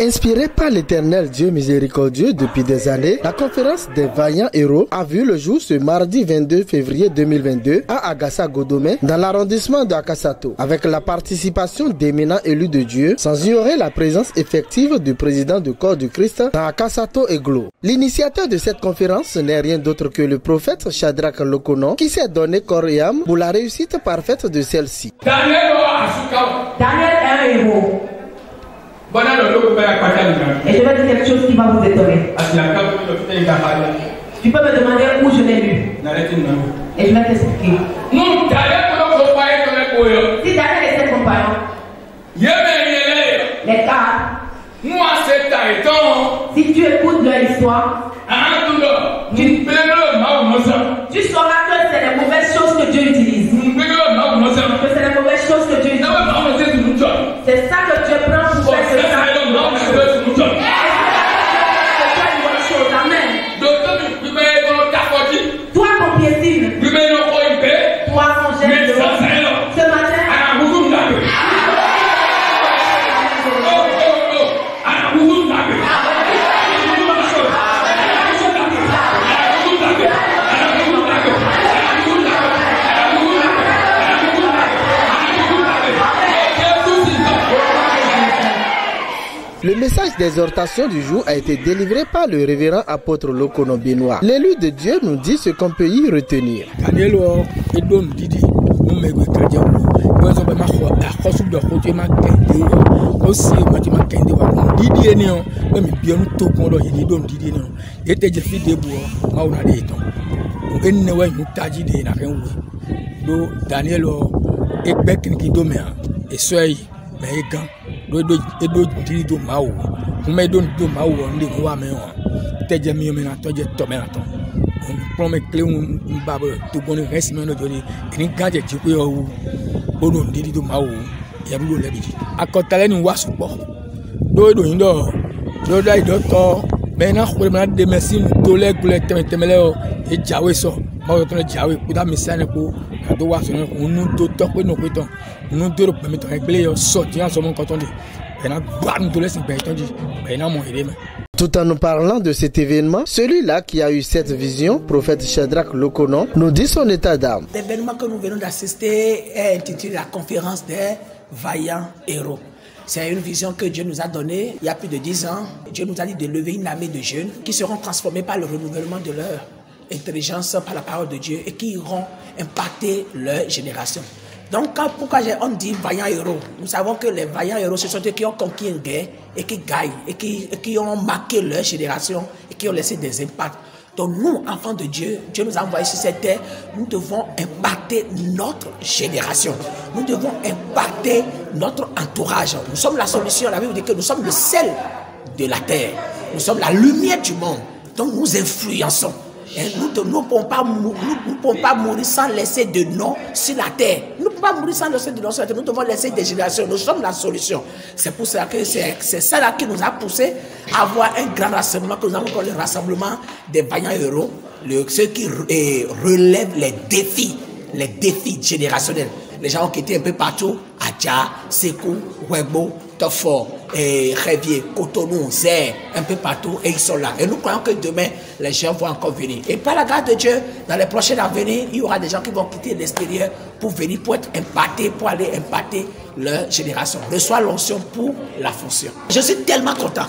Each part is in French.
Inspirée par l'Éternel Dieu miséricordieux depuis des années, la conférence des vaillants héros a vu le jour ce mardi 22 février 2022 à Agassa-Godomé, dans l'arrondissement de Akassato, avec la participation d'éminents élus de Dieu, sans ignorer la présence effective du président du corps du Christ dans Akassato et Glo. L'initiateur de cette conférence n'est rien d'autre que le prophète Shadrach Lokono, qui s'est donné corps et âme pour la réussite parfaite de celle-ci. Daniel est un héros. Et je vais dire quelque chose qui va vous étonner. Tu peux me demander où je l'ai lu. Et je vais t'expliquer. Si Daniel et ses compagnons, les quatre, si tu écoutes leur histoire, tu sauras que c'est les mauvaises choses que Dieu utilise. Que c'est les mauvaises choses que Dieu utilise. C'est ça que Dieu prend pour faire ce ça. Amen. Toi, ton piétine. Toi, ton geste. Ce matin. Le message d'exhortation du jour a été délivré par le révérend apôtre Lokono Benoît. L'élu de Dieu nous dit ce qu'on peut y retenir. Tout en nous parlant de cet événement, celui-là qui a eu cette vision, prophète Shadrach Lokono, nous dit son état d'âme. L'événement que nous venons d'assister est intitulé la conférence des vaillants héros. C'est une vision que Dieu nous a donnée il y a plus de 10 ans. Dieu nous a dit de lever une armée de jeunes qui seront transformés par le renouvellement de leur intelligence, par la parole de Dieu, et qui iront impacter leur génération. Donc, pourquoi on dit vaillants héros? Nous savons que les vaillants héros, ce sont ceux qui ont conquis une guerre et qui gagnent, et qui ont marqué leur génération et qui ont laissé des impacts. Donc nous, enfants de Dieu, Dieu nous a envoyés sur cette terre, nous devons impacter notre génération. Nous devons impacter notre entourage. Nous sommes la solution. La Bible dit que nous sommes le sel de la terre. Nous sommes la lumière du monde. Donc nous influençons. Et nous ne pouvons pas mourir sans laisser de nom sur la terre. Nous ne pouvons pas mourir sans laisser de nom sur la terre. Nous devons laisser des générations. Nous sommes la solution. C'est pour ça que c'est ça qui nous a poussé à avoir un grand rassemblement que nous avons appelé le rassemblement des vaillants héros. Ceux qui relèvent les défis générationnels. Les gens qui étaient un peu partout, Adja, Sekou, Webo, Tofor, Révier, Cotonou, Zer, un peu partout, et ils sont là. Et nous croyons que demain, les gens vont encore venir. Et par la grâce de Dieu, dans les prochaines années, il y aura des gens qui vont quitter l'extérieur pour venir, pour être impactés, pour aller impacter leur génération. Reçois l'onction pour la fonction. Je suis tellement content,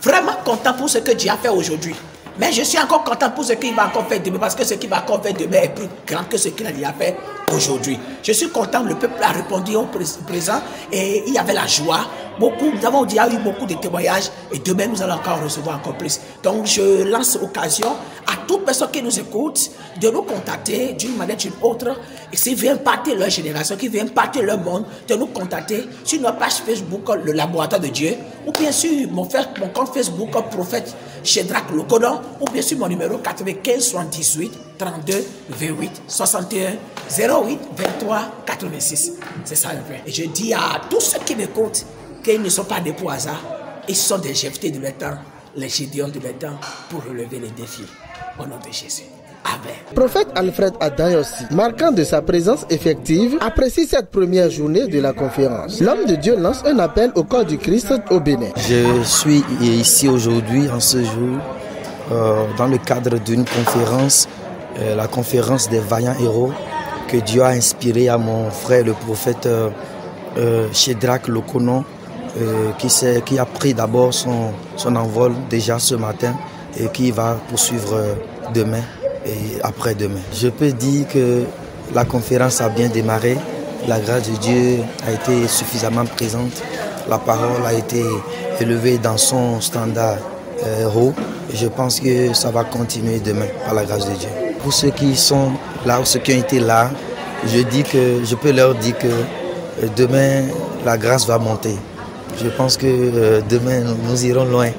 vraiment content pour ce que Dieu a fait aujourd'hui. Mais je suis encore content pour ce qu'il va encore faire demain, parce que ce qu'il va encore faire demain est plus grand que ce qu'il a déjà fait aujourd'hui. Je suis content, le peuple a répondu au présent et il y avait la joie. Nous avons déjà eu beaucoup de témoignages et demain nous allons encore recevoir encore plus. Donc je lance l'occasion à toute personne qui nous écoute de nous contacter d'une manière ou d'une autre, et qui veut impacter leur génération, qui veut impacter leur monde, de nous contacter sur notre page Facebook, le Laboratoire de Dieu, ou bien sûr mon compte Facebook, prophète Shadrach Lokono, ou bien sûr mon numéro 95 78 32 28 61 08 23 86. C'est ça le vrai. Et je dis à tous ceux qui m'écoutent qu'ils ne sont pas des pour hasard, ils sont des jephtés de leur temps, les Gédéons de leur temps, pour relever les défis. Au nom de Jésus. avait. Prophète Alfred Addaye aussi, marquant de sa présence effective, apprécie cette première journée de la conférence. L'homme de Dieu lance un appel au corps du Christ au Bénin. Je suis ici aujourd'hui, en ce jour, dans le cadre d'une conférence, la conférence des vaillants héros, que Dieu a inspiré à mon frère le prophète Shedrack Lokono, qui a pris d'abord son envol déjà ce matin et qui va poursuivre demain et après-demain. Je peux dire que la conférence a bien démarré, la grâce de Dieu a été suffisamment présente, la parole a été élevée dans son standard haut et je pense que ça va continuer demain par la grâce de Dieu. Pour ceux qui sont là ou ceux qui ont été là, je peux leur dire que demain la grâce va monter. Je pense que demain nous irons loin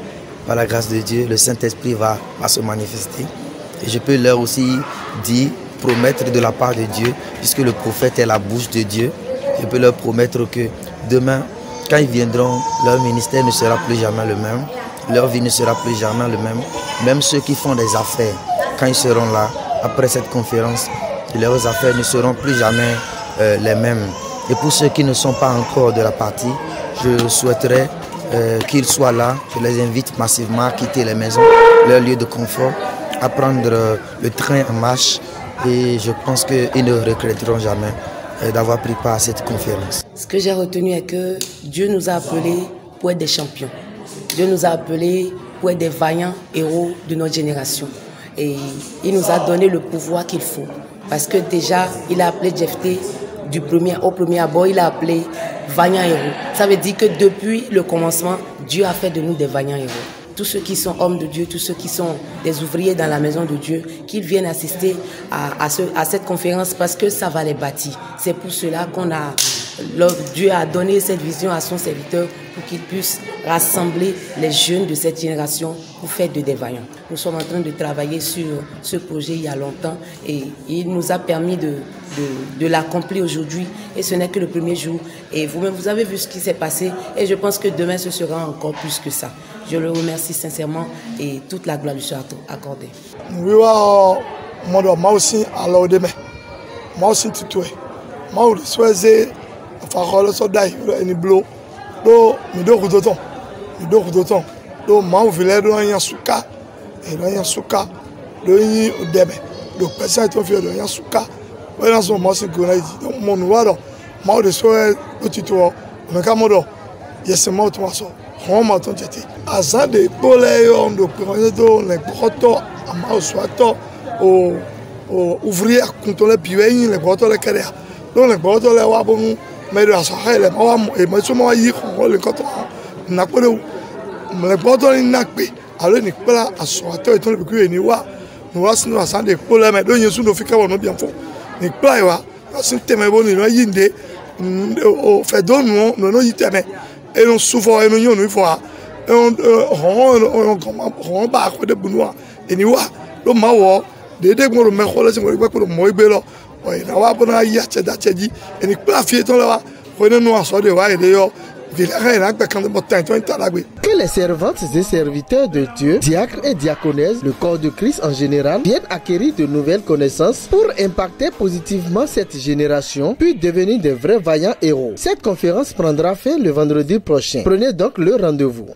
par la grâce de Dieu, le Saint-Esprit va se manifester. Et je peux leur aussi dire, promettre de la part de Dieu, puisque le prophète est la bouche de Dieu, je peux leur promettre que demain, quand ils viendront, leur ministère ne sera plus jamais le même, leur vie ne sera plus jamais le même. Même ceux qui font des affaires, quand ils seront là, après cette conférence, leurs affaires ne seront plus jamais les mêmes. Et pour ceux qui ne sont pas encore de la partie, je souhaiterais qu'ils soient là. Je les invite massivement à quitter les maisons, leur lieu de confort, à prendre le train en marche. Et je pense qu'ils ne regretteront jamais d'avoir pris part à cette conférence. Ce que j'ai retenu est que Dieu nous a appelés pour être des champions. Dieu nous a appelés pour être des vaillants héros de notre génération. Et il nous a donné le pouvoir qu'il faut. Parce que déjà, il a appelé Jephthé au premier abord, il a appelé vaillants héros. Ça veut dire que depuis le commencement, Dieu a fait de nous des vaillants héros. Tous ceux qui sont hommes de Dieu, tous ceux qui sont des ouvriers dans la maison de Dieu, qu'ils viennent assister à cette conférence parce que ça va les bâtir. C'est pour cela Dieu a donné cette vision à son serviteur pour qu'il puisse rassembler les jeunes de cette génération pour faire des vaillants. Nous sommes en train de travailler sur ce projet il y a longtemps et il nous a permis de l'accomplir aujourd'hui et ce n'est que le premier jour. Et vous-même, vous avez vu ce qui s'est passé et je pense que demain ce sera encore plus que ça. Je le remercie sincèrement et toute la gloire lui sera accordée. Farol so dai ni blo do mi do kudoton do ma vile do yan suka do yin odebe do pesa to fi do yan suka we na so mo si go na do mo nu wa do ma o de so o ti to me ka mo do yes mo to so ho ma to jeti azan de pole yo do do le proto ama o so to o ouvrier contre les pieds les proto le kere do le proto le wa bon mais la soirée les moi et moi sur moi hier on le quand on n'a pas de mais quand on n'a pas alors ni pas à soirée et tout le que ni wa nous va se nous ascendre des problèmes mais donc nous fait qu'on bien fort ni pas wa c'est tellement bon ni yinde au fait donc nous yite mais et nous souvent et nous faut on ba ko de bunwa et ni wa lo ma wo de mo me ko la se mo ko mo ibelo na wa bona ya cheda cheji eni plafie ton la wa no aso de wa de yo Que les servantes et serviteurs de Dieu, diacres et diaconesses, le corps de Christ en général, viennent acquérir de nouvelles connaissances pour impacter positivement cette génération, puis devenir de vrais vaillants héros. Cette conférence prendra fin le vendredi prochain. Prenez donc le rendez-vous.